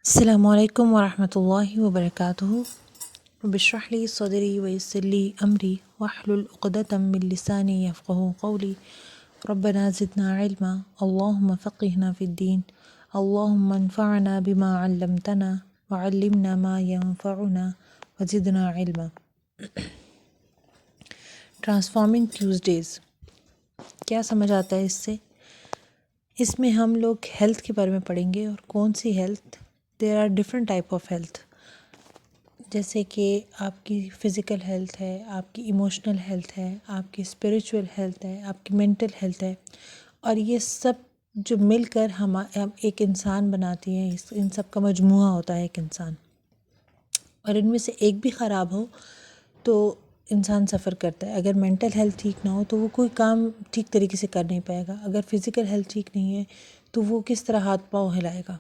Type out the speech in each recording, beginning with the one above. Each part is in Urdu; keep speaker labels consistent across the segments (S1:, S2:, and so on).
S1: السلام علیکم ورحمۃ اللہ وبرکاتہ. رب اشرح لی صدری ویسر لی امری واحلل عقدۃ من لسانی یفقہوا قولی. ربنا زدنا علما اللہم فقہنا فی الدین اللہم انفعنا بما علمتنا وعلمنا ما ینفعنا وزدنا علما. ٹرانسفارمنگ ٹیوزڈیز کیا سمجھ آتا ہے اس سے؟ اس میں ہم لوگ ہیلتھ کے بارے میں پڑھیں گے. اور کون سی health? There are different type of health. جیسے کہ آپ کی فزیکل ہیلتھ ہے، آپ کی ایموشنل ہیلتھ ہے، آپ کی اسپریچول ہیلتھ ہے، آپ کی مینٹل ہیلتھ ہے، اور یہ سب جو مل کر ہم ایک انسان بناتی ہیں. ان سب کا مجموعہ ہوتا ہے ایک انسان، اور ان میں سے ایک بھی خراب ہو تو انسان سفر کرتا ہے. اگر مینٹل ہیلتھ ٹھیک نہ ہو تو وہ کوئی کام ٹھیک طریقے سے کر نہیں پائے گا. اگر فزیکل ہیلتھ ٹھیک نہیں ہے تو وہ کس طرح ہاتھ پاؤں ہلائے گا؟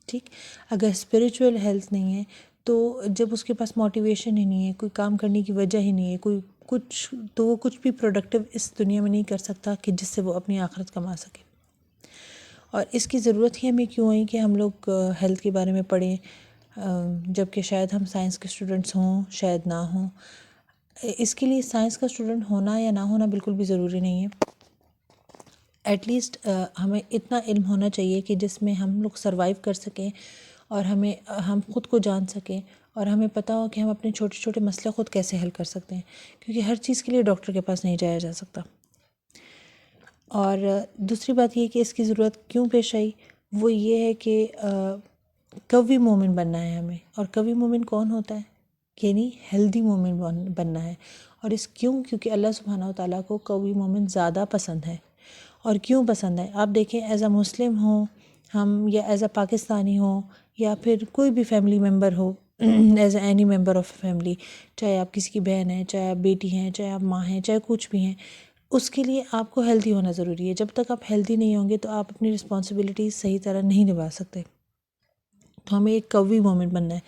S1: ٹھیک. اگر اسپریچول ہیلتھ نہیں ہے تو جب اس کے پاس موٹیویشن ہی نہیں ہے، کوئی کام کرنے کی وجہ ہی نہیں ہے، تو وہ کچھ بھی پروڈکٹیو اس دنیا میں نہیں کر سکتا کہ جس سے وہ اپنی آخرت کما سکے. اور اس کی ضرورت ہی ہمیں کیوں ہوئی کہ ہم لوگ ہیلتھ کے بارے میں پڑھیں، جب کہ شاید ہم سائنس کے اسٹوڈنٹس ہوں، شاید نہ ہوں. اس کے لیے سائنس کا اسٹوڈنٹ ہونا یا نہ ہونا بالکل بھی ضروری نہیں ہے. ایٹ لیسٹ ہمیں اتنا علم ہونا چاہیے کہ جس میں ہم لوگ سروائیو کر سکیں، اور ہم خود کو جان سکیں، اور ہمیں پتہ ہو کہ ہم اپنے چھوٹے چھوٹے مسئلے خود کیسے حل کر سکتے ہیں، کیونکہ ہر چیز کے لیے ڈاکٹر کے پاس نہیں جایا جا سکتا. اور دوسری بات یہ کہ اس کی ضرورت کیوں پیش آئی، وہ یہ ہے کہ قوی مومن بننا ہے ہمیں. اور قوی مومن کون ہوتا ہے؟ یعنی ہیلدی مومن بننا ہے. اور کیونکہ اللہ سبحانہ و تعالیٰ کو قوی مومن زیادہ پسند ہے. اور کیوں پسند ہے؟ آپ دیکھیں، ایز اے مسلم ہوں ہم، یا ایز اے پاکستانی ہوں، یا پھر کوئی بھی family member who, as a any member of family, چاہے آپ کسی کی بہن ہیں، چاہے آپ بیٹی ہیں، چاہے آپ ماں ہیں، چاہے کچھ بھی ہیں، اس کے لیے آپ کو ہیلدی ہونا ضروری ہے. جب تک آپ ہیلدی نہیں ہوں گے تو آپ اپنی رسپانسبلٹیز صحیح طرح نہیں نبھا سکتے. تو ہمیں ایک قوی مومن بننا ہے.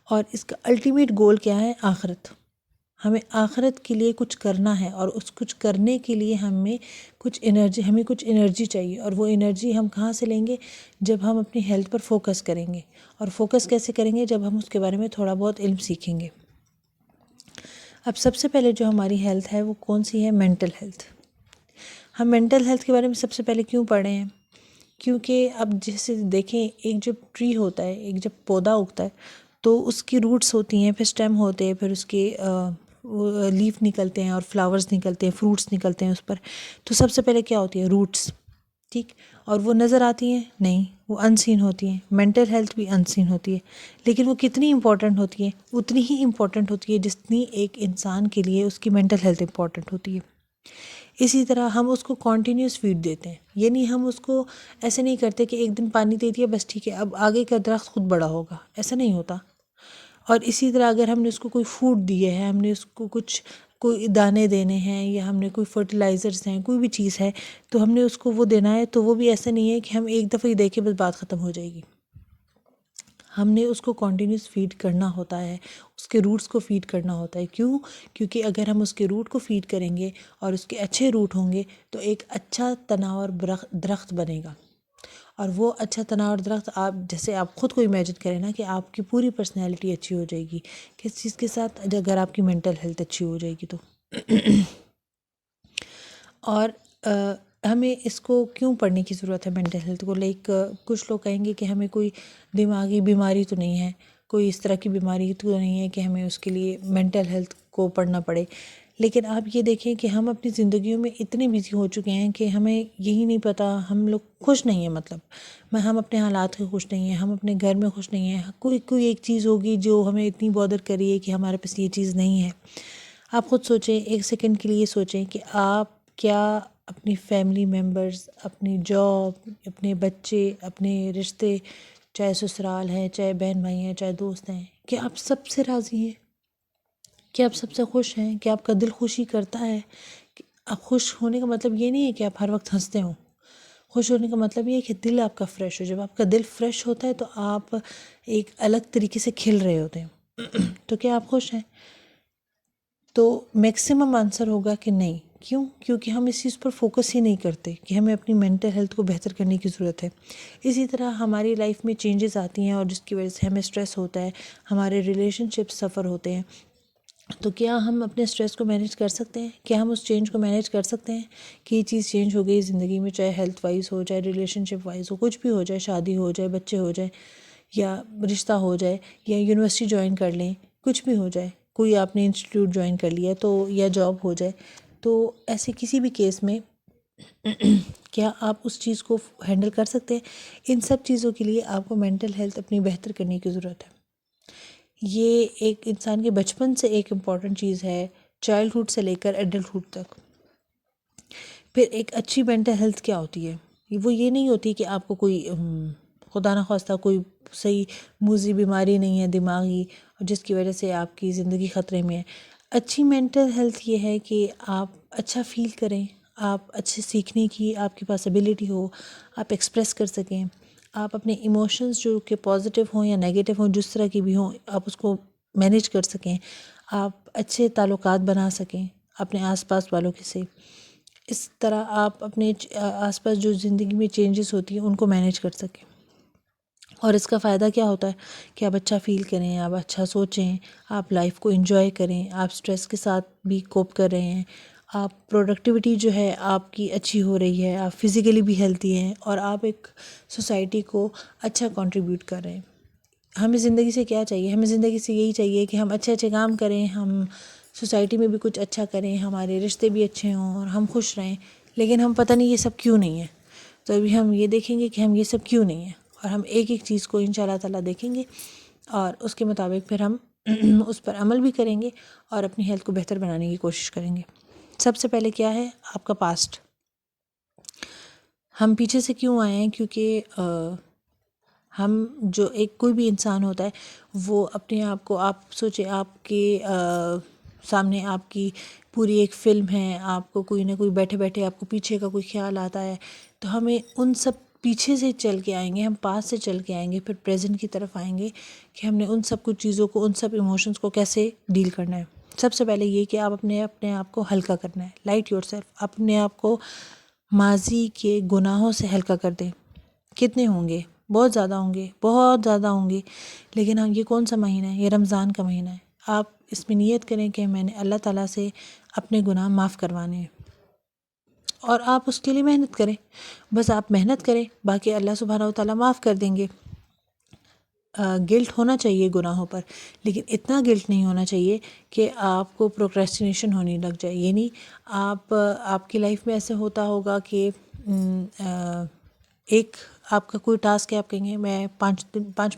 S1: اور اس کا الٹیمیٹ گول کیا ہے؟ آخرت. ہمیں آخرت کے لیے کچھ کرنا ہے، اور اس کچھ کرنے کے لیے ہمیں کچھ انرجی چاہیے. اور وہ انرجی ہم کہاں سے لیں گے؟ جب ہم اپنی ہیلتھ پر فوکس کریں گے. اور فوکس کیسے کریں گے؟ جب ہم اس کے بارے میں تھوڑا بہت علم سیکھیں گے. اب سب سے پہلے جو ہماری ہیلتھ ہے وہ کون سی ہے؟ Mental health. ہم مینٹل ہیلتھ کے بارے میں سب سے پہلے کیوں پڑھ رہے ہیں؟ کیونکہ اب جیسے دیکھیں، ایک جب ٹری ہوتا ہے، ایک جب پودا اگتا ہے تو اس کی روٹس ہوتی ہیں، پھر اسٹیم ہوتے ہیں، پھر اس کے لیف نکلتے ہیں، اور فلاورز نکلتے ہیں، فروٹس نکلتے ہیں اس پر. تو سب سے پہلے کیا ہوتی ہے؟ روٹس. ٹھیک. اور وہ نظر آتی ہیں؟ نہیں، وہ ان سین ہوتی ہیں. مینٹل ہیلتھ بھی ان سین ہوتی ہے، لیکن وہ کتنی امپورٹنٹ ہوتی ہے؟ اتنی ہی امپورٹنٹ ہوتی ہے جتنی ایک انسان کے لیے اس کی مینٹل ہیلتھ امپورٹنٹ ہوتی ہے. اسی طرح ہم اس کو کنٹینیوس فیڈ دیتے ہیں. یعنی ہم اس کو ایسے نہیں کرتے کہ ایک دن پانی دے دیا بس ٹھیک ہے اب آگے کا درخت خود بڑا ہوگا، ایسا نہیں ہوتا. اور اسی طرح اگر ہم نے اس کو کوئی فوڈ دیے ہے، ہم نے اس کو کوئی دانے دینے ہیں، یا ہم نے کوئی فرٹیلائزرز ہیں، کوئی بھی چیز ہے، تو ہم نے اس کو وہ دینا ہے. تو وہ بھی ایسا نہیں ہے کہ ہم ایک دفعہ ہی دے کے بس بات ختم ہو جائے گی. ہم نے اس کو کنٹینیوس فیڈ کرنا ہوتا ہے، اس کے روٹس کو فیڈ کرنا ہوتا ہے. کیونکہ اگر ہم اس کے روٹ کو فیڈ کریں گے اور اس کے اچھے روٹ ہوں گے تو ایک اچھا تناور درخت بنے گا. اور وہ اچھا تناور درخت، جیسے آپ خود کو امیجن کریں نا کہ آپ کی پوری پرسنالٹی اچھی ہو جائے گی. کس چیز کے ساتھ؟ اگر آپ کی مینٹل ہیلتھ اچھی ہو جائے گی تو. اور ہمیں اس کو کیوں پڑھنے کی ضرورت ہے مینٹل ہیلتھ کو؟ کچھ لوگ کہیں گے کہ ہمیں کوئی دماغی بیماری تو نہیں ہے، کوئی اس طرح کی بیماری تو نہیں ہے کہ ہمیں اس کے لیے مینٹل ہیلتھ کو پڑھنا پڑے. لیکن آپ یہ دیکھیں کہ ہم اپنی زندگیوں میں اتنے بزی ہو چکے ہیں کہ ہمیں یہی نہیں پتہ، ہم لوگ خوش نہیں ہیں. مطلب ہم اپنے حالات کے خوش نہیں ہیں، ہم اپنے گھر میں خوش نہیں ہیں. کوئی ایک چیز ہوگی جو ہمیں اتنی بودر کری ہے کہ ہمارے پاس یہ چیز نہیں ہے. آپ خود سوچیں، ایک سیکنڈ کے لیے سوچیں کہ آپ کیا اپنی فیملی ممبرز، اپنی جاب، اپنے بچے، اپنے رشتے، چاہے سسرال ہیں، چاہے بہن بھائی ہیں، چاہے دوست ہیں، کیا آپ سب سے راضی ہیں؟ کیا آپ سب سے خوش ہیں؟ کیا آپ کا دل خوشی کرتا ہے؟ آپ خوش ہونے کا مطلب یہ نہیں ہے کہ آپ ہر وقت ہنستے ہوں. خوش ہونے کا مطلب یہ ہے کہ دل آپ کا فریش ہو. جب آپ کا دل فریش ہوتا ہے تو آپ ایک الگ طریقے سے کھل رہے ہوتے ہیں. تو کیا آپ خوش ہیں؟ تو میکسیمم آنسر ہوگا کہ نہیں. کیوں؟ کیونکہ ہم اس چیز پر فوکس ہی نہیں کرتے کہ ہمیں اپنی مینٹل ہیلتھ کو بہتر کرنے کی ضرورت ہے۔ اسی طرح ہماری لائف میں چینجز آتی ہیں اور جس کی وجہ سے ہمیں اسٹریس ہوتا ہے، ہمارے ریلیشن شپ سفر ہوتے ہیں، تو کیا ہم اپنے اسٹریس کو مینیج کر سکتے ہیں؟ کیا ہم اس چینج کو مینیج کر سکتے ہیں کہ یہ چیز چینج ہو گئی زندگی میں، چاہے ہیلتھ وائز ہو، چاہے ریلیشن شپ وائز ہو، کچھ بھی ہو جائے، شادی ہو جائے، بچے ہو جائے، یا رشتہ ہو جائے، یا یونیورسٹی جوائن کر لیں، کچھ بھی ہو جائے، کوئی آپ نے انسٹیٹیوٹ جوائن کر لیا تو، یا جاب ہو جائے، تو ایسے کسی بھی کیس میں کیا آپ اس چیز کو ہینڈل کر سکتے ہیں؟ ان سب چیزوں کے لیے آپ کو مینٹل ہیلتھ اپنی بہتر کرنے کی ضرورت ہے۔ یہ ایک انسان کے بچپن سے ایک امپورٹنٹ چیز ہے، چائلڈہڈ سے لے کر ایڈلٹہڈ تک۔ پھر ایک اچھی مینٹل ہیلتھ کیا ہوتی ہے؟ وہ یہ نہیں ہوتی کہ آپ کو کوئی خدا نخواستہ کوئی صحیح موذی بیماری نہیں ہے دماغی، جس کی وجہ سے آپ کی زندگی خطرے میں ہے۔ اچھی مینٹل ہیلتھ یہ ہے کہ آپ اچھا فیل کریں، آپ اچھے سیکھنے کی آپ کے پاس ایبیلٹی ہو، آپ ایکسپریس کر سکیں، آپ اپنے ایموشنز جو کہ پازیٹیو ہوں یا نیگیٹو ہوں، جس طرح کی بھی ہوں، آپ اس کو مینیج کر سکیں، آپ اچھے تعلقات بنا سکیں اپنے آس پاس والوں کے سے۔ اس طرح آپ اپنے آس پاس جو زندگی میں چینجز ہوتی ہیں ان کو مینیج کر سکیں۔ اور اس کا فائدہ کیا ہوتا ہے کہ آپ اچھا فیل کریں، آپ اچھا سوچیں، آپ لائف کو انجوائے کریں، آپ سٹریس کے ساتھ بھی کوپ کر رہے ہیں، آپ پروڈکٹیوٹی جو ہے آپ کی اچھی ہو رہی ہے، آپ فزیکلی بھی ہیلتھی ہیں، اور آپ ایک سوسائٹی کو اچھا کنٹریبیوٹ کر رہے ہیں۔ ہمیں زندگی سے کیا چاہیے؟ ہمیں زندگی سے یہی چاہیے کہ ہم اچھے اچھے کام کریں، ہم سوسائٹی میں بھی کچھ اچھا کریں، ہمارے رشتے بھی اچھے ہوں اور ہم خوش رہیں۔ لیکن ہم پتہ نہیں یہ سب کیوں نہیں ہے، تو ابھی ہم یہ دیکھیں گے کہ ہم یہ سب کیوں نہیں ہیں، اور ہم ایک ایک چیز کو انشاءاللہ تعالیٰ دیکھیں گے، اور اس کے مطابق پھر ہم اس پر عمل بھی کریں گے اور اپنی ہیلتھ کو بہتر بنانے کی کوشش کریں گے۔ سب سے پہلے کیا ہے؟ آپ کا پاسٹ۔ ہم پیچھے سے کیوں آئے ہیں؟ کیونکہ ہم جو ایک کوئی بھی انسان ہوتا ہے وہ اپنے آپ کو، آپ سوچیں آپ کے سامنے آپ کی پوری ایک فلم ہے، آپ کو کوئی نہ کوئی بیٹھے بیٹھے آپ کو پیچھے کا کوئی خیال آتا ہے، تو ہمیں ان سب پیچھے سے چل کے آئیں گے، ہم پاس سے چل کے آئیں گے، پھر پریزنٹ کی طرف آئیں گے کہ ہم نے ان سب کچھ چیزوں کو، ان سب ایموشنز کو کیسے ڈیل کرنا ہے۔ سب سے پہلے یہ کہ آپ اپنے آپ کو ہلکا کرنا ہے، لائٹ یور سیلف، اپنے آپ کو ماضی کے گناہوں سے ہلکا کر دیں۔ کتنے ہوں گے؟ بہت زیادہ ہوں گے، بہت زیادہ ہوں گے، لیکن ہم، یہ کون سا مہینہ ہے؟ یہ رمضان کا مہینہ ہے۔ آپ اس میں نیت کریں کہ میں نے اللہ تعالیٰ سے اپنے گناہ معاف کروانے ہیں، اور آپ اس کے لیے محنت کریں، بس آپ محنت کریں، باقی اللہ سبحانہ و تعالیٰ معاف کر دیں گے۔ گلٹ ہونا چاہیے گناہوں پر، لیکن اتنا گلٹ نہیں ہونا چاہیے کہ آپ کو پروکریسٹینیشن ہونے لگ جائے۔ یہ نہیں، آپ کی لائف میں ایسے ہوتا ہوگا کہ ایک آپ کا کوئی ٹاسک ہے، آپ کہیں گے میں 5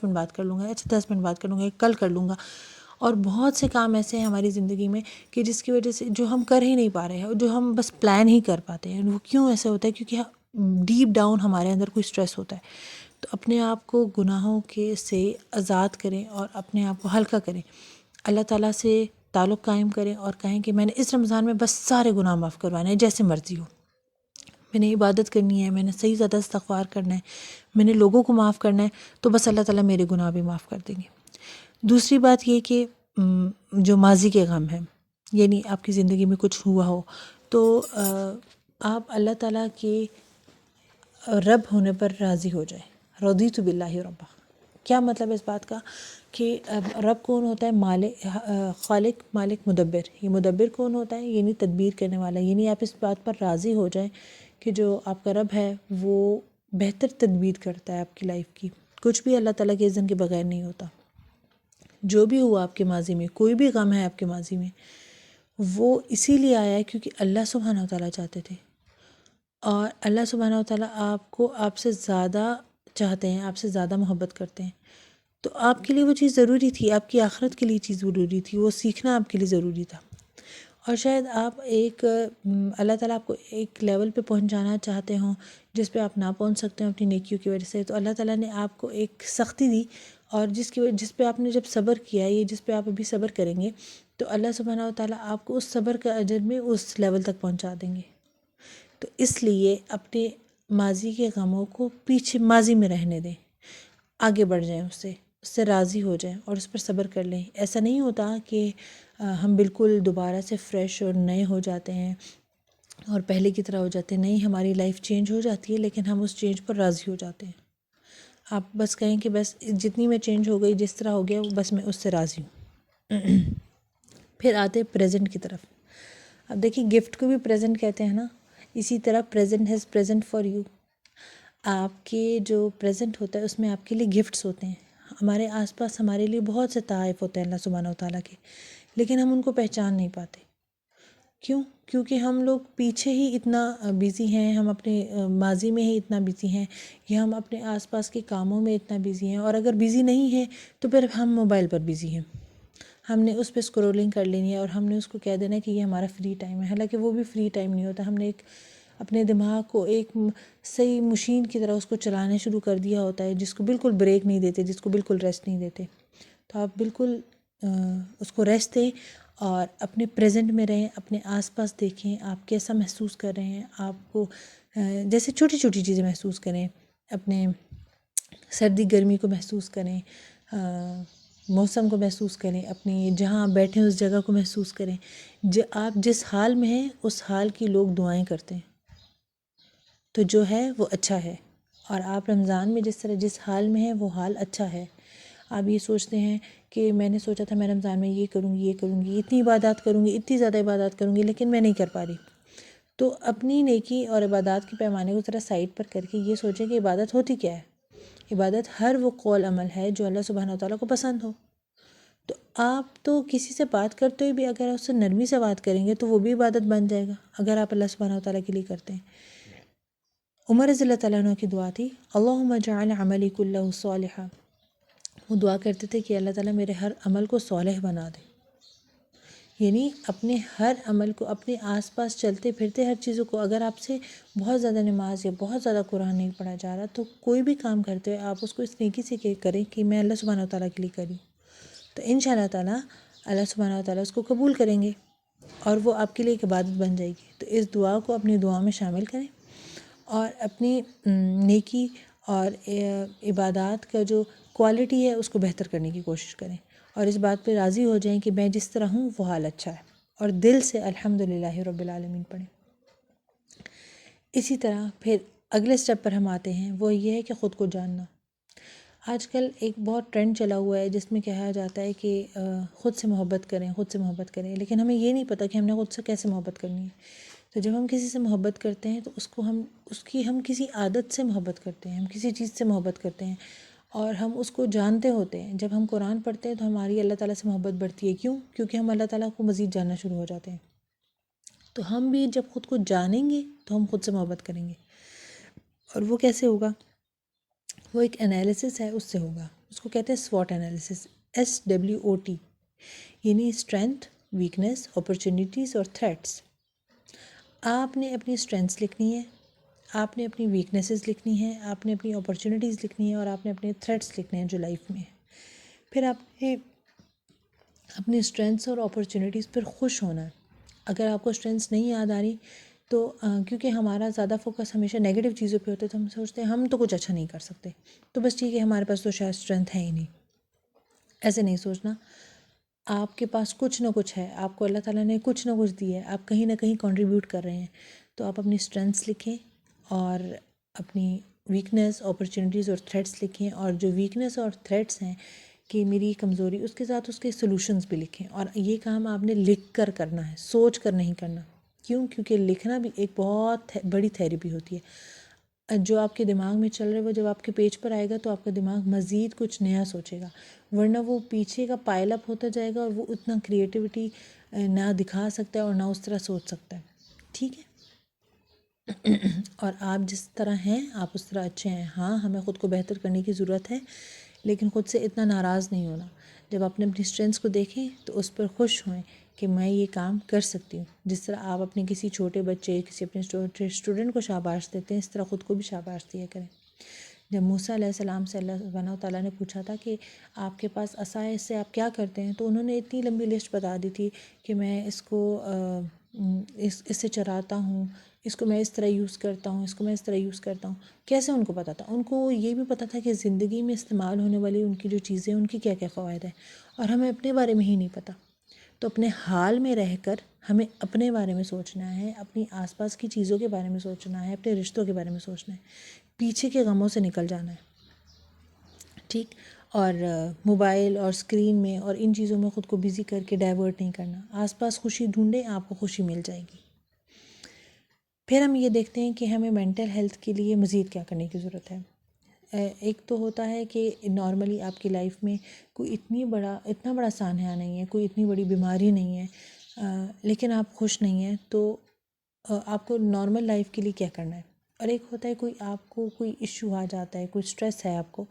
S1: منٹ بات کر لوں گا، اچھا 10 منٹ بات کر لوں گا، کل کر لوں گا، اور بہت سے کام ایسے ہیں ہماری زندگی میں کہ جس کی وجہ سے جو ہم کر ہی نہیں پا رہے ہیں، جو ہم بس پلان ہی کر پاتے ہیں۔ وہ کیوں ایسے ہوتا ہے؟ کیونکہ ڈیپ ڈاؤن ہمارے اندر کوئی سٹریس ہوتا ہے۔ تو اپنے آپ کو گناہوں کے سے آزاد کریں اور اپنے آپ کو ہلکا کریں، اللہ تعالیٰ سے تعلق قائم کریں اور کہیں کہ میں نے اس رمضان میں بس سارے گناہ معاف کروانے ہیں، جیسے مرضی ہو، میں نے عبادت کرنی ہے، میں نے صحیح زیادہ استغفار کرنا ہے، میں نے لوگوں کو معاف کرنا ہے، تو بس اللہ تعالیٰ میرے گناہ بھی معاف کر دیں گے۔ دوسری بات یہ کہ جو ماضی کے غم ہیں، یعنی آپ کی زندگی میں کچھ ہوا ہو، تو آپ اللہ تعالیٰ کے رب ہونے پر راضی ہو جائیں۔ رضیت باللہ ربا، کیا مطلب اس بات کا کہ رب کون ہوتا ہے؟ مالک، خالق، مالک، مدبر۔ یہ مدبر کون ہوتا ہے؟ یعنی تدبیر کرنے والا۔ یعنی آپ اس بات پر راضی ہو جائیں کہ جو آپ کا رب ہے وہ بہتر تدبیر کرتا ہے آپ کی لائف کی۔ کچھ بھی اللہ تعالیٰ کے اذن کے بغیر نہیں ہوتا۔ جو بھی ہوا آپ کے ماضی میں، کوئی بھی غم ہے آپ کے ماضی میں، وہ اسی لیے آیا ہے کیونکہ اللہ سبحانہ و تعالیٰ چاہتے تھے، اور اللہ سبحانہ و تعالیٰ آپ کو آپ سے زیادہ چاہتے ہیں، آپ سے زیادہ محبت کرتے ہیں، تو آپ کے لیے وہ چیز ضروری تھی، آپ کی آخرت کے لیے چیز ضروری تھی، وہ سیکھنا آپ کے لیے ضروری تھا۔ اور شاید آپ ایک اللہ تعالیٰ آپ کو ایک لیول پہ پہنچانا چاہتے ہوں جس پہ آپ نہ پہنچ سکتے ہیں اپنی نیکیوں کی وجہ سے، تو اللہ تعالیٰ نے آپ کو ایک سختی دی، اور جس پہ آپ نے جب صبر کیا، یہ جس پہ آپ ابھی صبر کریں گے، تو اللہ سبحانہ و تعالیٰ آپ کو اس صبر کا اجر میں اس لیول تک پہنچا دیں گے۔ تو اس لیے اپنے ماضی کے غموں کو پیچھے ماضی میں رہنے دیں، آگے بڑھ جائیں، اس سے راضی ہو جائیں اور اس پر صبر کر لیں۔ ایسا نہیں ہوتا کہ ہم بالکل دوبارہ سے فریش اور نئے ہو جاتے ہیں اور پہلے کی طرح ہو جاتے ہیں. نہیں، ہماری لائف چینج ہو جاتی ہے لیکن ہم اس چینج پر راضی ہو جاتے ہیں. آپ بس کہیں کہ بس جتنی میں چینج ہو گئی، جس طرح ہو گیا، بس میں اس سے راضی ہوں. پھر آتے پریزنٹ کی طرف. اب دیکھیں، گفٹ کو بھی پریزنٹ کہتے ہیں نا، اسی طرح present has present for you. آپ کے جو پریزنٹ ہوتا ہے اس میں آپ کے لیے گفٹس ہوتے ہیں. ہمارے آس پاس ہمارے لیے بہت سے تحائف ہوتے ہیں اللہ سبحانہ و تعالیٰ کے، لیکن ہم ان کو پہچان نہیں پاتے. کیوں؟ کیونکہ ہم لوگ پیچھے ہی اتنا بیزی ہیں، ہم اپنے ماضی میں ہی اتنا بیزی ہیں، یا ہم اپنے آس پاس کے کاموں میں اتنا بیزی ہیں. اور اگر بیزی نہیں ہیں تو پھر ہم موبائل پر بیزی ہیں. ہم نے اس پہ اسکرولنگ کر لینی ہے اور ہم نے اس کو کہہ دینا کہ یہ ہمارا فری ٹائم ہے، حالانکہ وہ بھی فری ٹائم نہیں ہوتا. ہم نے اپنے دماغ کو ایک صحیح مشین کی طرح اس کو چلانا شروع کر دیا ہوتا ہے، جس کو بالکل بریک نہیں دیتے، جس کو بالکل ریسٹ نہیں دیتے. تو آپ بالکل اس کو ریسٹ دیں اور اپنے پریزنٹ میں رہیں، اپنے آس پاس دیکھیں آپ کیسا محسوس کر رہے ہیں. آپ کو جیسے چھوٹی چھوٹی چیزیں محسوس کریں، اپنے سردی گرمی کو محسوس کریں، موسم کو محسوس کریں، اپنی جہاں آپ بیٹھیں اس جگہ کو محسوس کریں. آپ جس حال میں ہیں اس حال کی لوگ دعائیں کرتے ہیں، تو جو ہے وہ اچھا ہے. اور آپ رمضان میں جس طرح جس حال میں ہیں وہ حال اچھا ہے. آپ یہ سوچتے ہیں کہ میں نے سوچا تھا میں رمضان میں یہ کروں گی، یہ کروں گی، اتنی عبادات کروں گی، اتنی زیادہ عبادات کروں گی، لیکن میں نہیں کر پا رہی. تو اپنی نیکی اور عبادات کے پیمانے کو ذرا سائڈ پر کر کے یہ سوچیں کہ عبادت ہوتی کیا ہے. عبادت ہر وہ قول عمل ہے جو اللہ سبحانہ وتعالیٰ کو پسند ہو. تو آپ تو کسی سے بات کرتے ہوئے بھی اگر اس سے نرمی سے بات کریں گے تو وہ بھی عبادت بن جائے گا، اگر آپ اللہ سبحانہ وتعالیٰ کے لیے کرتے ہیں. عمر رضی اللہ تعالیٰ عنہ کی دعا تھی، اللہم اجعل عملی کلہ صالحا. وہ دعا کرتے تھے کہ اللہ تعالیٰ میرے ہر عمل کو صالح بنا دے. یعنی اپنے ہر عمل کو، اپنے آس پاس چلتے پھرتے ہر چیزوں کو، اگر آپ سے بہت زیادہ نماز یا بہت زیادہ قرآن نہیں پڑھا جا رہا تو کوئی بھی کام کرتے ہوئے آپ اس کو اس نیکی سے کریں کہ میں اللہ سبحانہ وتعالیٰ کے لیے کری، تو انشاءاللہ تعالیٰ اللہ سبحانہ وتعالیٰ اس کو قبول کریں گے اور وہ آپ کے لیے ایک عبادت بن جائے گی. تو اس دعا کو اپنی دعا میں شامل کریں اور اپنی نیکی اور عبادات کا جو کوالٹی ہے اس کو بہتر کرنے کی کوشش کریں، اور اس بات پہ راضی ہو جائیں کہ میں جس طرح ہوں وہ حال اچھا ہے، اور دل سے الحمدللہ رب العالمین پڑھیں. اسی طرح پھر اگلے سٹیپ پر ہم آتے ہیں، وہ یہ ہے کہ خود کو جاننا. آج کل ایک بہت ٹرینڈ چلا ہوا ہے جس میں کہا جاتا ہے کہ خود سے محبت کریں، خود سے محبت کریں، لیکن ہمیں یہ نہیں پتہ کہ ہم نے خود سے کیسے محبت کرنی ہے. تو جب ہم کسی سے محبت کرتے ہیں تو ہم کسی عادت سے محبت کرتے ہیں، ہم کسی چیز سے محبت کرتے ہیں اور ہم اس کو جانتے ہوتے ہیں. جب ہم قرآن پڑھتے ہیں تو ہماری اللہ تعالیٰ سے محبت بڑھتی ہے. کیوں؟ کیونکہ ہم اللہ تعالیٰ کو مزید جاننا شروع ہو جاتے ہیں. تو ہم بھی جب خود کو جانیں گے تو ہم خود سے محبت کریں گے. اور وہ کیسے ہوگا؟ وہ ایک انالیسس ہے، اس سے ہوگا. اس کو کہتے ہیں SWOT انالیسس، SWOT، یعنی اسٹرینتھ، ویکنیس، اپرچونیٹیز اور تھریٹس. آپ نے اپنی اسٹرینتھس لکھنی ہے، آپ نے اپنی ویکنیسز لکھنی ہے، آپ نے اپنی اپرچونیٹیز لکھنی ہے، اور آپ نے اپنے تھریٹس لکھنے ہیں جو لائف میں ہے. پھر آپ نے اپنی اسٹرینتھس اور اپرچونیٹیز پر خوش ہونا ہے. اگر آپ کو اسٹرینتھس نہیں یاد آ رہی تو کیونکہ ہمارا زیادہ فوکس ہمیشہ نیگیٹو چیزوں پہ ہوتا ہے، تو ہم سوچتے ہیں ہم تو کچھ اچھا نہیں کر سکتے، تو بس ٹھیک ہے ہمارے پاس تو شاید اسٹرینتھ ہے ہی نہیں. ایسے نہیں سوچنا. آپ کے پاس کچھ نہ کچھ ہے، آپ کو اللہ تعالیٰ نے کچھ نہ کچھ دیا ہے، آپ کہیں نہ کہیں کنٹریبیوٹ کر رہے ہیں. تو آپ اپنی اسٹرینتھس لکھیں اور اپنی ویکنیس، اپرچونیٹیز اور تھریٹس لکھیں. اور جو ویکنیس اور تھریٹس ہیں کہ میری کمزوری، اس کے ساتھ اس کے سلوشنز بھی لکھیں. اور یہ کام آپ نے لکھ کر کرنا ہے، سوچ کر نہیں کرنا. کیوں؟ کیونکہ لکھنا بھی ایک بہت بڑی تھیریپی ہوتی ہے. جو آپ کے دماغ میں چل رہا ہے وہ جب آپ کے پیج پر آئے گا تو آپ کا دماغ مزید کچھ نیا سوچے گا، ورنہ وہ پیچھے کا پائل اپ ہوتا جائے گا اور وہ اتنا کریٹیوٹی نہ دکھا سکتا ہے اور نہ اس طرح سوچ سکتا ہے. ٹھیک ہے؟ اور آپ جس طرح ہیں آپ اس طرح اچھے ہیں. ہاں، ہمیں خود کو بہتر کرنے کی ضرورت ہے، لیکن خود سے اتنا ناراض نہیں ہونا. جب آپ نے اپنی اسٹرینتھس کو دیکھیں تو اس پر خوش ہوئیں کہ میں یہ کام کر سکتی ہوں. جس طرح آپ اپنے کسی چھوٹے بچے، کسی اپنے اسٹوڈنٹ کو شاباش دیتے ہیں، اس طرح خود کو بھی شاباش دیا کریں. جب موسیٰ علیہ السلام سے اللہ سبحانہ وتعالیٰ نے پوچھا تھا کہ آپ کے پاس عصا ہے، اس سے آپ کیا کرتے ہیں، تو انہوں نے اتنی لمبی لسٹ بتا دی تھی کہ میں اس کو اس سے چراتا ہوں، اس کو میں اس طرح یوز کرتا ہوں، اس کو میں اس طرح یوز کرتا ہوں. کیسے ان کو پتہ تھا؟ ان کو یہ بھی پتہ تھا کہ زندگی میں استعمال ہونے والی ان کی جو چیزیں، ان کی کیا کیا فوائد ہیں، اور ہمیں اپنے بارے میں ہی نہیں پتہ. تو اپنے حال میں رہ کر ہمیں اپنے بارے میں سوچنا ہے، اپنی آس پاس کی چیزوں کے بارے میں سوچنا ہے، اپنے رشتوں کے بارے میں سوچنا ہے، پیچھے کے غموں سے نکل جانا ہے، ٹھیک. اور موبائل اور اسکرین میں اور ان چیزوں میں خود کو بزی کر کے ڈائیورٹ نہیں کرنا. آس پاس خوشی ڈھونڈیں، آپ کو خوشی مل جائے گی. پھر ہم یہ دیکھتے ہیں کہ ہمیں مینٹل ہیلتھ کے لیے مزید کیا کرنے کی ضرورت ہے. ایک تو ہوتا ہے کہ نارملی آپ کی لائف میں کوئی اتنا بڑا سانحہ نہیں ہے، کوئی اتنی بڑی بیماری نہیں ہے، لیکن آپ خوش نہیں ہیں، تو آپ کو نارمل لائف کے لیے کیا کرنا ہے. اور ایک ہوتا ہے آپ کو کوئی ایشو آ جاتا ہے، کوئی سٹریس ہے آپ کو،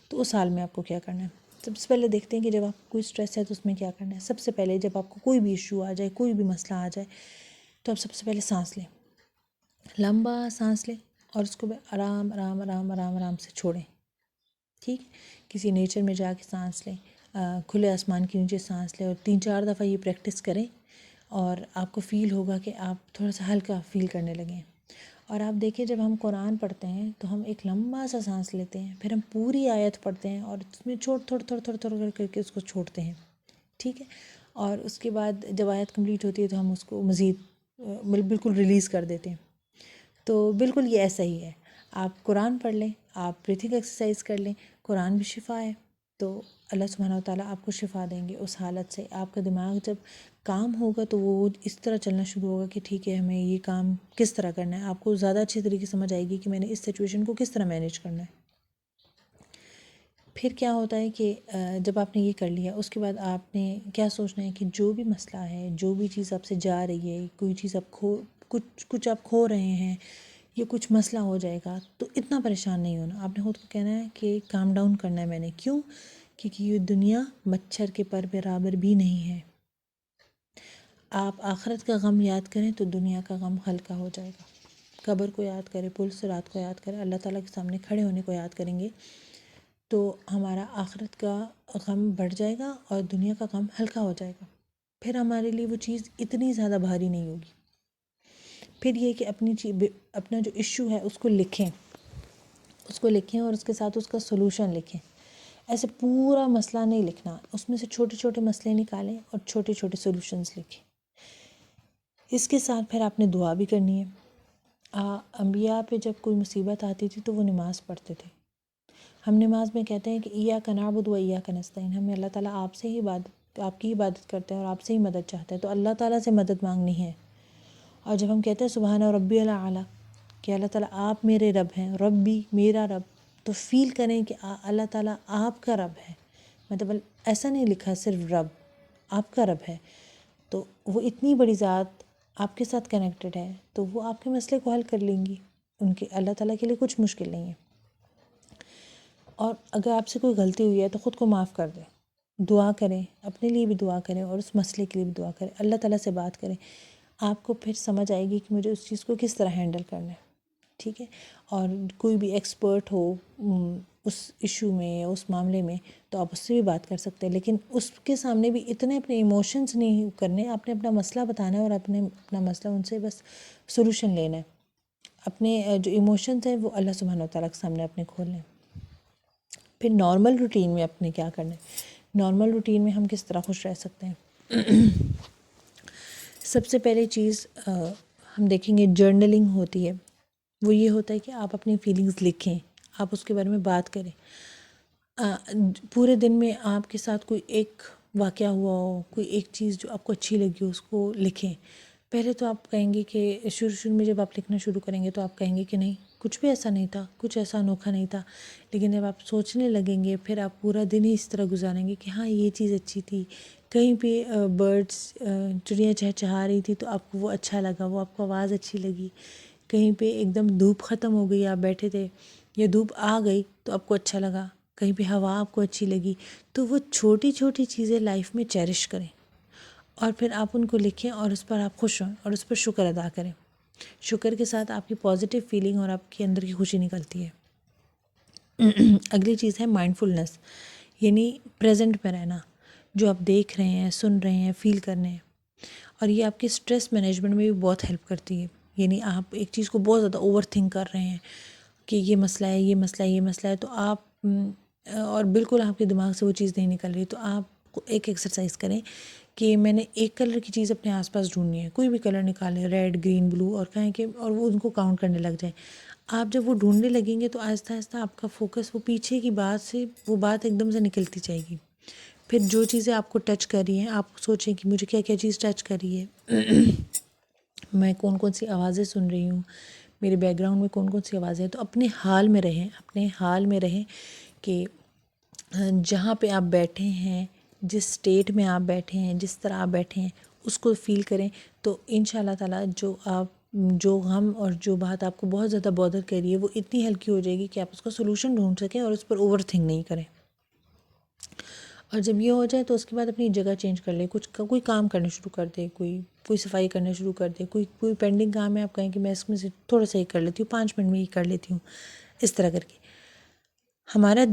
S1: تو اس حال میں آپ کو کیا کرنا ہے. سب سے پہلے دیکھتے ہیں کہ جب آپ کو کوئی سٹریس ہے تو اس میں کیا کرنا ہے. سب سے پہلے جب آپ کو کوئی بھی ایشو آ جائے، کوئی بھی مسئلہ آ جائے، تو آپ سب سے پہلے سانس لیں، لمبا سانس لیں، اور اس کو آرام آرام آرام آرام آرام سے چھوڑیں. ٹھیک. کسی نیچر میں جا کے سانس لیں، کھلے آسمان کے نیچے سانس لیں، اور 3-4 دفعہ یہ پریکٹس کریں، اور آپ کو فیل ہوگا کہ آپ تھوڑا سا ہلکا فیل کرنے لگے ہیں. اور آپ دیکھیں جب ہم قرآن پڑھتے ہیں تو ہم ایک لمبا سا سانس لیتے ہیں، پھر ہم پوری آیت پڑھتے ہیں اور اس میں تھوڑا کر کے اس کو چھوڑتے ہیں. ٹھیک ہے. اور اس کے بعد جب آیت کمپلیٹ ہوتی ہے تو ہم اس کو مزید بالکل ریلیز کر دیتے ہیں. تو بالکل یہ ایسا ہی ہے. آپ قرآن پڑھ لیں، آپ بریتھنگ ایکسرسائز کر لیں، قرآن بھی شفا ہے. تو اللہ سبحانہ وتعالیٰ آپ کو شفا دیں گے اس حالت سے. آپ کا دماغ جب کام ہوگا تو وہ اس طرح چلنا شروع ہوگا کہ ٹھیک ہے ہمیں یہ کام کس طرح کرنا ہے. آپ کو زیادہ اچھے طریقے سمجھ آئے گی کہ میں نے اس سچویشن کو کس طرح مینیج کرنا ہے. پھر کیا ہوتا ہے کہ جب آپ نے یہ کر لیا، اس کے بعد آپ نے کیا سوچنا ہے کہ جو بھی مسئلہ ہے، جو بھی چیز آپ سے جا رہی ہے، کوئی چیز آپ کچھ آپ کھو رہے ہیں، یہ کچھ مسئلہ ہو جائے گا، تو اتنا پریشان نہیں ہونا. آپ نے خود کو کہنا ہے کہ کام ڈاؤن کرنا ہے میں نے. کیوں؟ کیونکہ یہ دنیا مچھر کے پر برابر بھی نہیں ہے. آپ آخرت کا غم یاد کریں تو دنیا کا غم ہلکا ہو جائے گا. قبر کو یاد کریں، پلس رات کو یاد کریں، اللہ تعالیٰ کے سامنے کھڑے ہونے کو یاد کریں گے، تو ہمارا آخرت کا غم بڑھ جائے گا اور دنیا کا غم ہلکا ہو جائے گا. پھر ہمارے لیے وہ چیز اتنی زیادہ بھاری نہیں ہوگی. پھر یہ کہ اپنا جو ایشو ہے اس کو لکھیں اور اس کے ساتھ اس کا سولوشن لکھیں. ایسے پورا مسئلہ نہیں لکھنا، اس میں سے چھوٹے چھوٹے مسئلے نکالیں اور چھوٹے چھوٹے سولوشنز لکھیں. اس کے ساتھ پھر آپ نے دعا بھی کرنی ہے. انبیاء پہ جب کوئی مصیبت آتی تھی تو وہ نماز پڑھتے تھے. ہم نماز میں کہتے ہیں کہ ایاک نعبد و ایاک نستعین، ہمیں اللہ تعالیٰ آپ کی عبادت کرتے ہیں اور آپ سے ہی مدد چاہتے ہیں، تو اللہ تعالیٰ سے مدد مانگنی ہے. اور جب ہم کہتے ہیں سبحان ربی الاعلیٰ، کہ اللہ تعالیٰ آپ میرے رب ہیں، ربی میرا رب، تو فیل کریں کہ اللہ تعالیٰ آپ کا رب ہے. مطلب ایسا نہیں لکھا صرف رب، آپ کا رب ہے. تو وہ اتنی بڑی ذات آپ کے ساتھ کنیکٹڈ ہے، تو وہ آپ کے مسئلے کو حل کر لیں گی. اللہ تعالیٰ کے لیے کچھ مشکل نہیں ہے. اور اگر آپ سے کوئی غلطی ہوئی ہے تو خود کو معاف کر دیں، دعا کریں، اپنے لیے بھی دعا کریں اور اس مسئلے کے لیے بھی دعا کریں، اللہ تعالیٰ سے بات کریں. آپ کو پھر سمجھ آئے گی کہ مجھے اس چیز کو کس طرح ہینڈل کرنا ہے. ٹھیک ہے. اور کوئی بھی ایکسپرٹ ہو اس ایشو میں یا اس معاملے میں تو آپ اس سے بھی بات کر سکتے ہیں، لیکن اس کے سامنے بھی اتنے اپنے ایموشنز نہیں کرنے. آپ نے اپنا مسئلہ بتانا ہے اور اپنا مسئلہ ان سے بس سولوشن لینا ہے. اپنے جو ایموشنز ہیں وہ اللہ سبحانہ وتعالیٰ کے سامنے اپنے کھولنے ہیں. پھر نارمل روٹین میں اپنے کیا کرنا ہے، نارمل روٹین میں ہم کس طرح خوش رہ سکتے ہیں. سب سے پہلے چیز ہم دیکھیں گے جرنلنگ ہوتی ہے. وہ یہ ہوتا ہے کہ آپ اپنی فیلنگز لکھیں، آپ اس کے بارے میں بات کریں. پورے دن میں آپ کے ساتھ کوئی ایک واقعہ ہوا ہو، کوئی ایک چیز جو آپ کو اچھی لگی ہو، اس کو لکھیں. پہلے تو آپ کہیں گے کہ شروع میں جب آپ لکھنا شروع کریں گے تو آپ کہیں گے کہ نہیں، کچھ بھی ایسا نہیں تھا، کچھ ایسا انوکھا نہیں تھا. لیکن جب آپ سوچنے لگیں گے پھر آپ پورا دن ہی اس طرح گزاریں گے کہ ہاں یہ چیز اچھی تھی. کہیں پہ برڈس چڑیاں چہچہا رہی تھی تو آپ کو وہ اچھا لگا، وہ آپ کو آواز اچھی لگی. کہیں پہ ایک دم دھوپ ختم ہو گئی، آپ بیٹھے تھے، یا دھوپ آ گئی تو آپ کو اچھا لگا. کہیں پہ ہوا آپ کو اچھی لگی. تو وہ چھوٹی چھوٹی چیزیں لائف میں چیرش کریں اور پھر آپ ان کو لکھیں اور اس پر آپ خوش ہوں اور اس پر شکر ادا کریں. شکر کے ساتھ آپ کی پازیٹیو فیلنگ اور آپ کے اندر کی خوشی نکلتی ہے. اگلی چیز ہے مائنڈفلنس، یعنی پریزنٹ میں رہنا. جو آپ دیکھ رہے ہیں، سن رہے ہیں، فیل کر رہے ہیں. اور یہ آپ کے اسٹریس مینجمنٹ میں بھی بہت ہیلپ کرتی ہے. یعنی آپ ایک چیز کو بہت زیادہ اوور تھنک کر رہے ہیں کہ یہ مسئلہ ہے، یہ مسئلہ ہے، یہ مسئلہ ہے، تو اور بالکل آپ کے دماغ سے وہ چیز نہیں نکل رہی، تو آپ ایک ایکسرسائز کریں کہ میں نے ایک کلر کی چیز اپنے آس پاس ڈھونڈنی ہے، کوئی بھی کلر نکالیں، ریڈ، گرین، بلو، اور کہیں کہ اور وہ ان کو کاؤنٹ کرنے لگ جائیں. آپ جب وہ ڈھونڈنے لگیں گے تو آہستہ آہستہ آپ کا فوکس وہ پیچھے کی بات سے وہ بات ایک دم سے نکلتی جائے گی. پھر جو چیزیں آپ کو ٹچ کر رہی ہیں آپ سوچیں کہ مجھے کیا کیا چیز ٹچ کر رہی ہے، میں کون کون سی آوازیں سن رہی ہوں، میرے بیک گراؤنڈ میں کون کون سی آوازیں ہیں. تو اپنے حال میں رہیں، اپنے حال میں رہیں کہ جہاں پہ آپ بیٹھے ہیں، جس اسٹیٹ میں آپ بیٹھے ہیں، جس طرح آپ بیٹھے ہیں اس کو فیل کریں. تو ان شاء اللہ تعالیٰ جو غم اور جو بات آپ کو بہت زیادہ بودر کر رہی ہے وہ اتنی ہلکی ہو جائے گی کہ آپ اس کا سولوشن ڈھونڈ سکیں اور اس پر اوور تھنک نہیں کریں. اور جب یہ ہو جائے تو اس کے بعد اپنی جگہ چینج کر لیں، کوئی کام کرنا شروع کر دیں، کوئی صفائی کرنا شروع کر دیں، کوئی پینڈنگ کام ہے آپ کہیں کہ میں اس میں سے تھوڑا سا ہی کر لیتی ہوں، 5 منٹ میں ہی کر لیتی ہوں. اس طرح کر کے ہمارا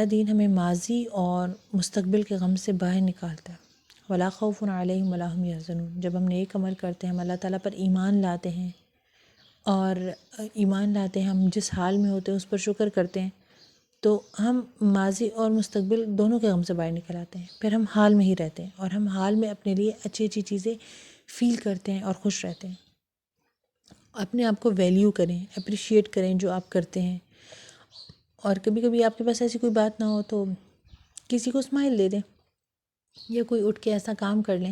S1: دین ہمیں ماضی اور مستقبل کے غم سے باہر نکالتا ہے. ولا خوف علیہم ولا ہم یحزنون. جب ہم نیک عمل کرتے ہیں، ہم اللہ تعالیٰ پر ایمان لاتے ہیں، ہم جس حال میں ہوتے ہیں اس پر شکر کرتے ہیں، تو ہم ماضی اور مستقبل دونوں کے غم سے باہر نکل آتے ہیں. پھر ہم حال میں ہی رہتے ہیں اور ہم حال میں اپنے لیے اچھی اچھی چیزیں فیل کرتے ہیں اور خوش رہتے ہیں. اپنے آپ کو ویلیو کریں، اپریشیٹ کریں جو آپ کرتے ہیں. اور کبھی کبھی آپ کے پاس ایسی کوئی بات نہ ہو تو کسی کو اسمائل دے دیں، یا کوئی اٹھ کے ایسا کام کر لیں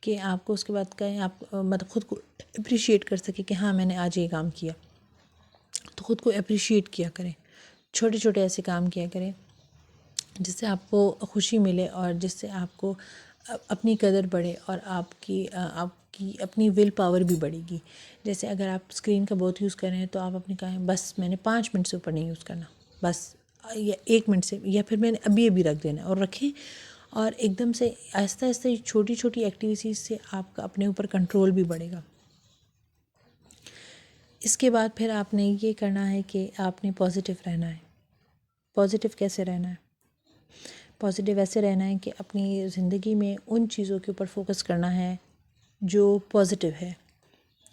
S1: کہ آپ کو اس کے بعد کہیں آپ مطلب خود کو اپریشیٹ کر سکیں کہ ہاں میں نے آج یہ کام کیا. تو خود کو اپریشیٹ کیا کریں، چھوٹے چھوٹے ایسے کام کیا کریں جس سے آپ کو خوشی ملے اور جس سے آپ کو اپنی قدر بڑھے اور آپ کی اپنی ول پاور بھی بڑھے گی. جیسے اگر آپ اسکرین کا بہت یوز کر رہے ہیں تو آپ اپنے کہیں بس میں نے 5 منٹ سے اوپر نہیں یوز کرنا، بس، یا 1 منٹ سے، یا پھر میں نے ابھی رکھ دینا، اور رکھیں. اور ایک دم سے آہستہ آہستہ چھوٹی چھوٹی ایکٹیویٹیز سے آپ کا اپنے اوپر کنٹرول بھی بڑھے گا. اس کے بعد پھر آپ نے یہ کرنا ہے کہ آپ نے پازیٹیو رہنا ہے. پازیٹیو کیسے رہنا ہے؟ پازیٹیو ایسے رہنا ہے کہ اپنی زندگی میں ان چیزوں کے اوپر فوکس کرنا ہے جو پازیٹیو ہے،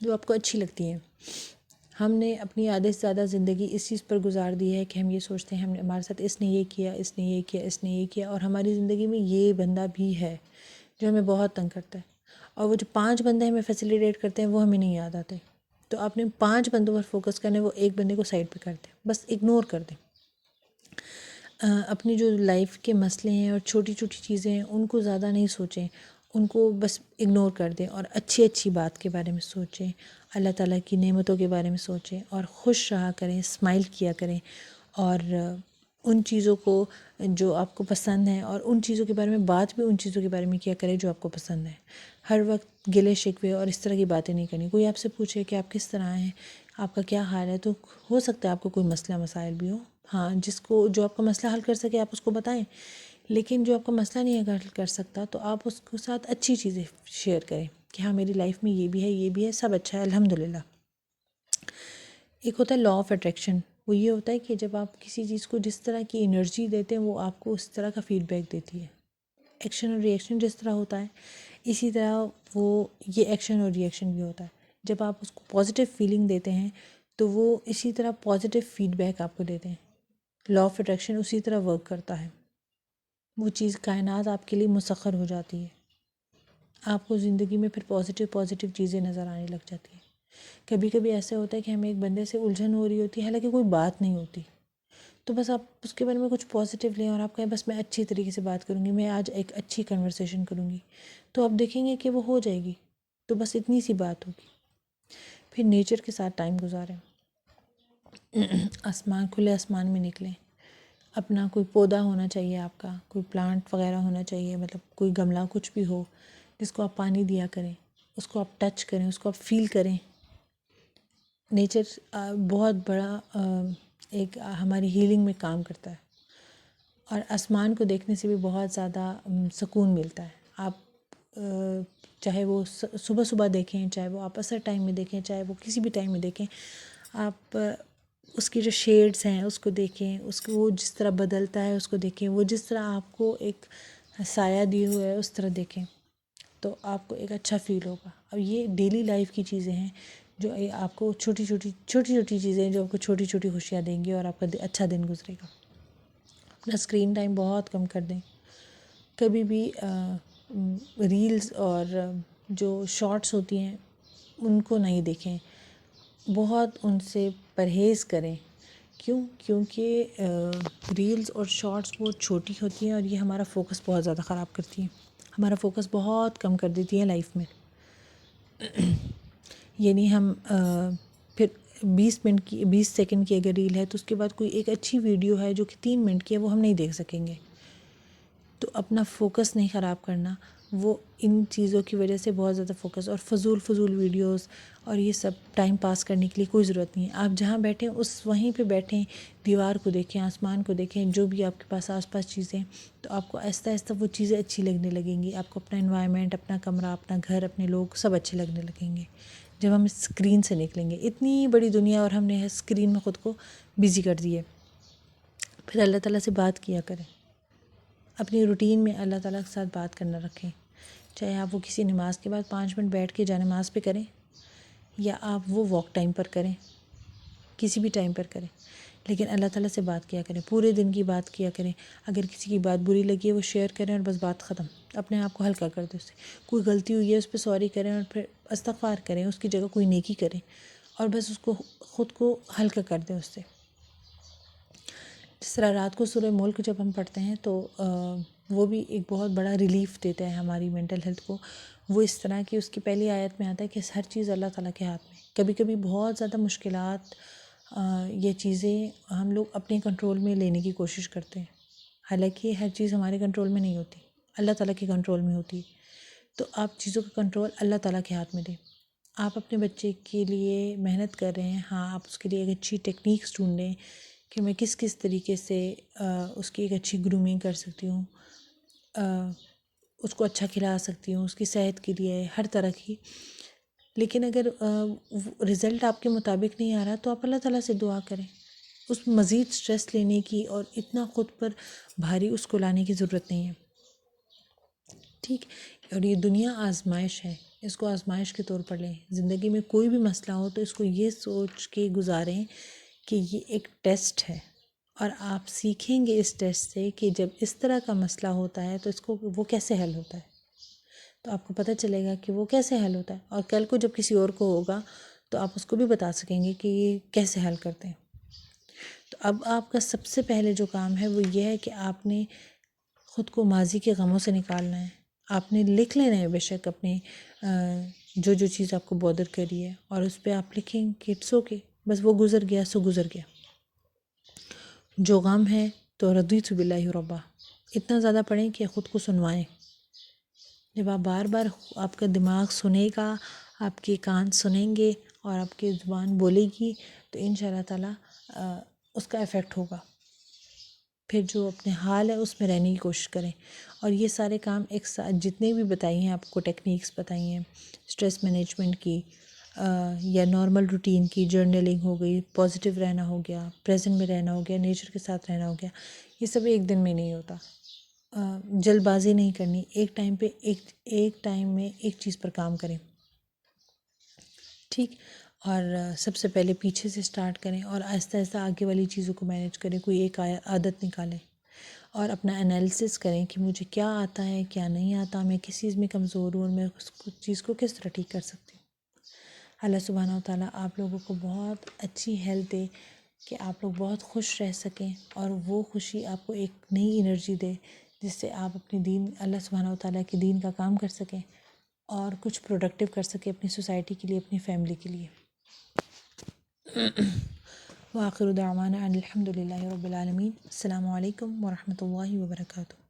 S1: جو آپ کو اچھی لگتی ہیں. ہم نے اپنی آدھے سے زیادہ زندگی اس چیز پر گزار دی ہے کہ ہم یہ سوچتے ہیں ہمارے ساتھ اس نے یہ کیا، اس نے یہ کیا، اس نے یہ کیا، اور ہماری زندگی میں یہ بندہ بھی ہے جو ہمیں بہت تنگ کرتا ہے، اور وہ جو 5 بندے ہمیں فیسیلیٹیٹ کرتے ہیں وہ ہمیں نہیں یاد آتے. تو آپ نے 5 بندوں پر فوکس کرنا ہے، وہ ایک بندے کو سائڈ پہ کر دیں، بس اگنور کر دیں. اپنی جو لائف کے مسئلے ہیں اور چھوٹی چھوٹی چیزیں ہیں ان کو زیادہ نہیں سوچیں، ان کو بس اگنور کر دیں، اور اچھی اچھی بات کے بارے میں سوچیں، اللہ تعالیٰ کی نعمتوں کے بارے میں سوچیں، اور خوش رہا کریں، اسمائل کیا کریں، اور ان چیزوں کو جو آپ کو پسند ہیں اور ان چیزوں کے بارے میں بات بھی ان چیزوں کے بارے میں کیا کریں جو آپ کو پسند ہے. ہر وقت گلے شکوے اور اس طرح کی باتیں نہیں کرنی. کوئی آپ سے پوچھے کہ آپ کس طرح ہیں، آپ کا کیا حال ہے، تو ہو سکتا ہے آپ کو کوئی مسئلہ مسائل بھی ہو، ہاں جو آپ کا مسئلہ حل کر سکے آپ اس کو بتائیں. لیکن جو آپ کا مسئلہ نہیں حل کر سکتا تو آپ اس کے ساتھ اچھی چیزیں شیئر کریں کہ ہاں میری لائف میں یہ بھی ہے، یہ بھی ہے، سب اچھا ہے الحمدللہ. ایک ہوتا ہے لا آف اٹریکشن. وہ یہ ہوتا ہے کہ جب آپ کسی چیز کو جس طرح کی انرجی دیتے ہیں وہ آپ کو اس طرح کا فیڈ بیک دیتی ہے. ایکشن اور ری ایکشن جس طرح ہوتا ہے اسی طرح یہ ایکشن اور ری ایکشن بھی ہوتا ہے. جب آپ اس کو پازیٹیو فیلنگ دیتے ہیں تو وہ اسی طرح پازیٹیو فیڈ بیک آپ کو دیتے ہیں. لا آف اٹریکشن اسی طرح ورک کرتا ہے. وہ چیز کائنات آپ کے لیے مسخر ہو جاتی ہے. آپ کو زندگی میں پھر پازیٹیو چیزیں نظر آنے لگ جاتی ہیں. کبھی کبھی ایسے ہوتا ہے کہ ہمیں ایک بندے سے الجھن ہو رہی ہوتی ہے حالانکہ کوئی بات نہیں ہوتی، تو بس آپ اس کے بارے میں کچھ پازیٹیو لیں اور آپ کہیں بس میں اچھی طریقے سے بات کروں گی، میں آج ایک اچھی کنورسیشن کروں گی، تو آپ دیکھیں گے کہ وہ ہو جائے گی. تو بس اتنی سی بات ہوگی. پھر نیچر کے ساتھ ٹائم گزاریں، کھلے آسمان میں نکلیں. اپنا کوئی پودا ہونا چاہیے، آپ کا کوئی پلانٹ وغیرہ ہونا چاہیے، مطلب کوئی گملہ کچھ بھی ہو جس کو آپ پانی دیا کریں، اس کو آپ ٹچ کریں، اس کو آپ فیل کریں. نیچر بہت بڑا ایک ہماری ہیلنگ میں کام کرتا ہے، اور آسمان کو دیکھنے سے بھی بہت زیادہ سکون ملتا ہے. آپ چاہے وہ صبح دیکھیں، چاہے وہ آپ عصر ٹائم میں دیکھیں، چاہے وہ کسی بھی ٹائم میں دیکھیں، آپ اس کی جو شیڈز ہیں اس کو دیکھیں، وہ جس طرح بدلتا ہے اس کو دیکھیں، وہ جس طرح آپ کو ایک سایہ دیے ہوئے ہے اس طرح دیکھیں، تو آپ کو ایک اچھا فیل ہوگا. اب یہ ڈیلی لائف کی چیزیں ہیں جو آپ کو چھوٹی چھوٹی چیزیں جو آپ کو چھوٹی چھوٹی خوشیاں دیں گی اور آپ کا اچھا دن گزرے گا. اپنا اسکرین ٹائم بہت کم کر دیں. کبھی بھی ریلز اور جو شارٹس ہوتی ہیں ان کو نہیں دیکھیں، بہت ان سے پرہیز کریں۔ کیونکہ ریلز اور شارٹس بہت چھوٹی ہوتی ہیں اور یہ ہمارا فوکس بہت زیادہ خراب کرتی ہیں، ہمارا فوکس بہت کم کر دیتی ہے لائف میں۔ یعنی ہم پھر 20 سیکنڈ کی اگر ریل ہے تو اس کے بعد کوئی ایک اچھی ویڈیو ہے جو کہ 3 منٹ کی ہے، وہ ہم نہیں دیکھ سکیں گے۔ تو اپنا فوکس نہیں خراب کرنا، وہ ان چیزوں کی وجہ سے بہت زیادہ فوکس، اور فضول ویڈیوز اور یہ سب ٹائم پاس کرنے کے لیے کوئی ضرورت نہیں ہے۔ آپ جہاں بیٹھیں وہیں پہ بیٹھیں، دیوار کو دیکھیں، آسمان کو دیکھیں، جو بھی آپ کے پاس آس پاس چیزیں، تو آپ کو آہستہ آہستہ وہ چیزیں اچھی لگنے لگیں گی۔ آپ کو اپنا انوائرمنٹ، اپنا کمرہ، اپنا گھر، اپنے لوگ سب اچھے لگنے لگیں گے جب ہم اسکرین سے نکلیں گے۔ اتنی بڑی دنیا اور ہم نے اسکرین میں خود کو بزی کر دی ہے۔ پھر اللہ تعالیٰ سے بات کیا کریں، اپنی روٹین میں اللہ تعالیٰ کے ساتھ بات کرنا رکھیں، چاہے آپ وہ کسی نماز کے بعد 5 منٹ بیٹھ کے جا نماز پہ کریں، یا آپ وہ واک ٹائم پر کریں، کسی بھی ٹائم پر کریں، لیکن اللہ تعالیٰ سے بات کیا کریں، پورے دن کی بات کیا کریں۔ اگر کسی کی بات بری لگی ہے وہ شیئر کریں اور بس بات ختم، اپنے آپ کو ہلکا کر دیں اس سے۔ کوئی غلطی ہوئی ہے اس پہ سوری کریں اور پھر استغفار کریں، اس کی جگہ کوئی نیکی کریں اور بس اس کو خود کو ہلکا کر دیں اس سے۔ جس طرح رات کو سورہ ملک جب ہم پڑھتے ہیں تو وہ بھی ایک بہت بڑا ریلیف دیتا ہے ہماری مینٹل ہیلتھ کو۔ وہ اس طرح کہ اس کی پہلی آیت میں آتا ہے کہ ہر چیز اللہ تعالیٰ کے ہاتھ میں۔ کبھی کبھی بہت زیادہ مشکلات، یہ چیزیں ہم لوگ اپنے کنٹرول میں لینے کی کوشش کرتے ہیں، حالانکہ ہر چیز ہمارے کنٹرول میں نہیں ہوتی، اللہ تعالیٰ کے کنٹرول میں ہوتی ہے۔ تو آپ چیزوں کا کنٹرول اللہ تعالیٰ کے ہاتھ میں دیں۔ آپ اپنے بچے کے لیے محنت کر رہے ہیں، ہاں آپ اس کے لیے ایک اچھی ٹیکنیکس ڈھونڈیں کہ میں کس طریقے سے اس کی ایک اچھی گرومنگ کر سکتی ہوں، اس کو اچھا کھلا سکتی ہوں، اس کی صحت کے لیے ہر طرح کی۔ لیکن اگر رزلٹ آپ کے مطابق نہیں آ رہا تو آپ اللہ تعالیٰ سے دعا کریں، اس مزید سٹریس لینے کی اور اتنا خود پر بھاری اس کو لانے کی ضرورت نہیں ہے، ٹھیک۔ اور یہ دنیا آزمائش ہے، اس کو آزمائش کے طور پر لیں۔ زندگی میں کوئی بھی مسئلہ ہو تو اس کو یہ سوچ کے گزاریں کہ یہ ایک ٹیسٹ ہے، اور آپ سیکھیں گے اس ٹیسٹ سے کہ جب اس طرح کا مسئلہ ہوتا ہے تو اس کو وہ کیسے حل ہوتا ہے، تو آپ کو پتہ چلے گا کہ وہ کیسے حل ہوتا ہے، اور کل کو جب کسی اور کو ہوگا تو آپ اس کو بھی بتا سکیں گے کہ یہ کیسے حل کرتے ہیں۔ تو اب آپ کا سب سے پہلے جو کام ہے وہ یہ ہے کہ آپ نے خود کو ماضی کے غموں سے نکالنا ہے۔ آپ نے لکھ لینا ہے بے شک اپنے جو چیز آپ کو بودر کری ہے، اور اس پہ آپ لکھیں کہ اٹس اوکے، بس وہ گزر گیا سو گزر گیا۔ جو غم ہے تو رضیت باللہ ربا، اتنا زیادہ پڑھیں کہ خود کو سنوائیں۔ جب آپ بار بار آپ کا دماغ سنے گا، آپ کے کان سنیں گے اور آپ کی زبان بولے گی تو انشاءاللہ تعالیٰ اس کا ایفیکٹ ہوگا۔ پھر جو اپنے حال ہے اس میں رہنے کی کوشش کریں، اور یہ سارے کام ایک ساتھ جتنے بھی بتائی ہیں آپ کو، ٹیکنیکس بتائی ہیں اسٹریس مینجمنٹ کی، یا نارمل روٹین کی، جرنلنگ ہو گئی، پازیٹیو رہنا ہو گیا، پریزنٹ میں رہنا ہو گیا، نیچر کے ساتھ رہنا ہو گیا، یہ سب ایک دن میں نہیں ہوتا۔ جلد بازی نہیں کرنی، ایک ٹائم پہ ایک ٹائم میں ایک چیز پر کام کریں، ٹھیک۔ اور سب سے پہلے پیچھے سے سٹارٹ کریں اور آہستہ آہستہ آگے والی چیزوں کو مینیج کریں، کوئی ایک عادت نکالیں اور اپنا انالیسس کریں کہ مجھے کیا آتا ہے، کیا نہیں آتا، میں کس چیز میں کمزور ہوں اور میں اس چیز کو کس طرح ٹھیک کر سکتی ہوں۔ اللہ سبحانہ و تعالیٰ آپ لوگوں کو بہت اچھی ہیلتھ دے کہ آپ لوگ بہت خوش رہ سکیں، اور وہ خوشی آپ کو ایک نئی انرجی دے جس سے آپ اپنے دین، اللہ سبحانہ و تعالیٰ کے دین کا کام کر سکیں اور کچھ پروڈکٹیو کر سکیں اپنی سوسائٹی کے لیے، اپنی فیملی کے لیے۔ وآخر دعوانا ان الحمد للہ رب العالمین۔ السلام علیکم ورحمۃ اللہ وبرکاتہ۔